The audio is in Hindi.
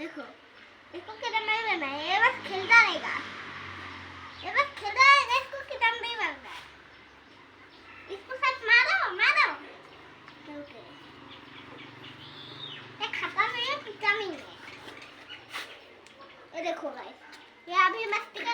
देखो इसको कितना नहीं बनना है, ये बस खेलता रहेगा, ये बस खेलता रहेगा, इसको कितना नहीं बनना है, इसको साथ मारो मारो। ओके ये खाता नहीं है, पीता नहीं है। ये देखो गाइस, ये अभी मस्ती